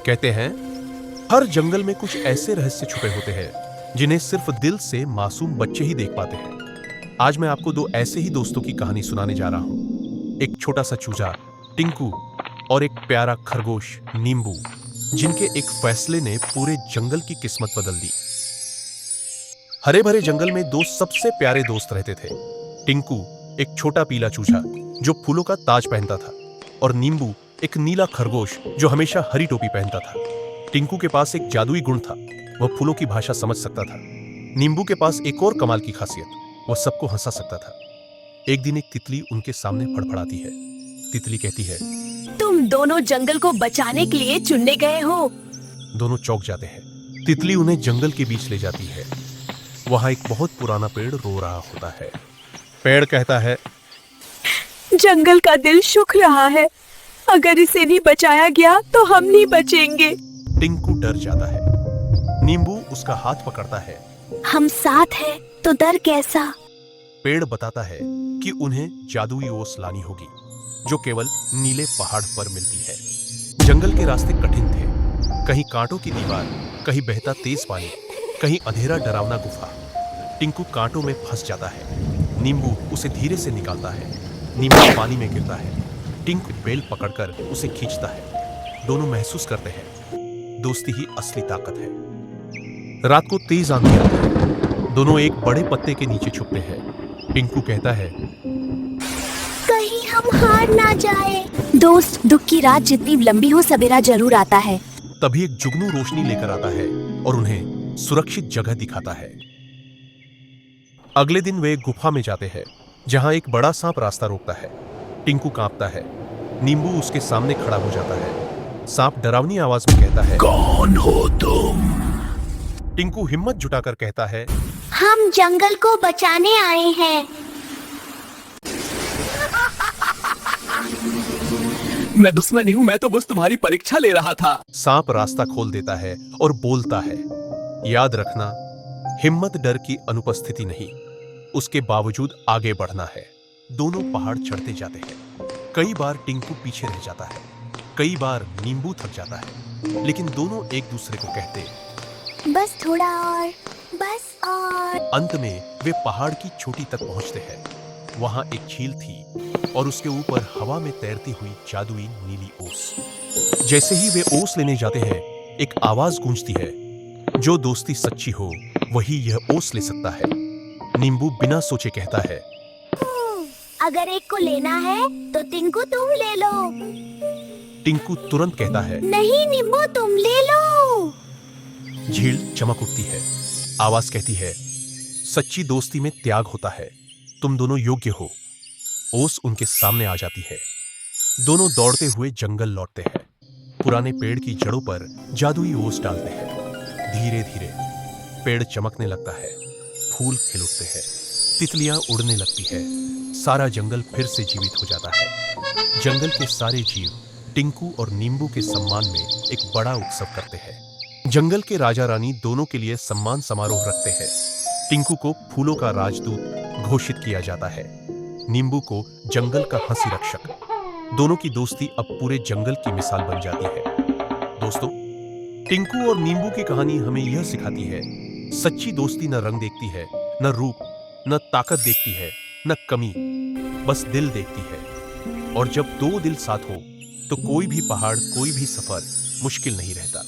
कहते हैं हर जंगल में कुछ ऐसे रहस्य छुपे होते हैं जिन्हें सिर्फ दिल से मासूम बच्चे ही देख पाते हैं। आज मैं आपको दो ऐसे ही दोस्तों की कहानी सुनाने जा रहा हूं। एक छोटा सा चूजा टिंकू और एक प्यारा खरगोश नींबू, जिनके एक फैसले ने पूरे जंगल की किस्मत बदल दी। हरे भरे जंगल में दो सबसे प्यारे दोस्त रहते थे। टिंकू एक छोटा पीला चूजा जो फूलों का ताज पहनता था, और नींबू एक नीला खरगोश जो हमेशा हरी टोपी पहनता था। टिंकू के पास एक जादुई गुण था, वह फूलों की भाषा समझ सकता था। नींबू के पास एक और कमाल की खासियत, वह सबको हंसा सकता था। एक दिन एक तितली उनके सामने फड़फड़ाती है। तितली कहती है, तुम दोनों जंगल को बचाने के लिए चुने गए हो। दोनों चौंक जाते हैं। तितली उन्हें जंगल के बीच ले जाती है। वहां एक बहुत पुराना पेड़ रो रहा होता है। पेड़ कहता है, जंगल का दिल सूख रहा है, अगर इसे नहीं बचाया गया तो हम नहीं बचेंगे। टिंकू डर जाता है। नींबू उसका हाथ पकड़ता है। हम साथ हैं तो डर कैसा। पेड़ बताता है कि उन्हें जादुई ओस लानी होगी जो केवल नीले पहाड़ पर मिलती है। जंगल के रास्ते कठिन थे, कहीं कांटों की दीवार, कहीं बहता तेज पानी, कहीं अंधेरा डरावना गुफा। टिंकू कांटों में फंस जाता है। नींबू उसे धीरे से निकालता है। नींबू पानी में गिरता है। टिंकू बेल पकड़कर उसे खींचता है। दोनों महसूस करते हैं दोस्ती ही असली ताकत है। रात को तेज आंधी आती है। दोनों एक बड़े पत्ते के नीचे छुपते हैं। टिंकू कहता है, कहीं हम हार ना जाए। दोस्त, दुख की रात जितनी लंबी हो सवेरा जरूर आता है। तभी एक जुगनू रोशनी लेकर आता है और उन्हें सुरक्षित जगह दिखाता है। अगले दिन वे एक गुफा में जाते हैं जहां एक बड़ा सांप रास्ता रोकता है। टिंकू कांपता है। नींबू उसके सामने खड़ा हो जाता है। सांप डरावनी आवाज में कहता है, कौन हो तुम? टिंकू हिम्मत जुटाकर कहता है, हम जंगल को बचाने आए हैं। मैं दुश्मन नहीं हूँ, मैं तो बस तुम्हारी परीक्षा ले रहा था। सांप रास्ता खोल देता है और बोलता है, याद रखना, हिम्मत डर की अनुपस्थिति नहीं, उसके बावजूद आगे बढ़ना है। दोनों पहाड़ चढ़ते जाते हैं। कई बार टिंकू पीछे रह जाता है, कई बार नींबू थक जाता है, लेकिन दोनों एक दूसरे को कहते, बस थोड़ा और, बस और। अंत में वे पहाड़ की चोटी तक पहुंचते हैं। वहां एक झील थी और उसके ऊपर हवा में तैरती हुई जादुई नीली ओस। जैसे ही वे ओस लेने जाते हैं, एक आवाज गूंजती है, जो दोस्ती सच्ची हो वही यह ओस ले सकता है। नींबू बिना सोचे कहता है, अगर एक को लेना है तो टिंकू तुम ले लो। टिंकू तुरंत कहता है, नहीं नींबू, तुम ले लो। झील चमक उठती है। आवाज कहती है, सच्ची दोस्ती में त्याग होता है, तुम दोनों योग्य हो। ओस उनके सामने आ जाती है। दोनों दौड़ते हुए जंगल लौटते हैं। पुराने पेड़ की जड़ों पर जादुई ओस डालते हैं। धीरे धीरे पेड़ चमकने लगता है, फूल खिल उठते हैं, तितलियां उड़ने लगती है। सारा जंगल फिर से जीवित हो जाता है। जंगल के सारे जीव टिंकू और नींबू के सम्मान में एक बड़ा उत्सव करते हैं। जंगल के राजा रानी दोनों के लिए सम्मान समारोह रखते हैं। टिंकू को फूलों का राजदूत घोषित किया जाता है, नींबू को जंगल का हंसी रक्षक। दोनों की दोस्ती अब पूरे जंगल की मिसाल बन जाती है। दोस्तों, टिंकू और नींबू की कहानी हमें यह सिखाती है, सच्ची दोस्ती न रंग देखती है, न रूप, न ताकत देखती है, न कमी, बस दिल देखती है। और जब दो दिल साथ हो तो कोई भी पहाड़, कोई भी सफर मुश्किल नहीं रहता।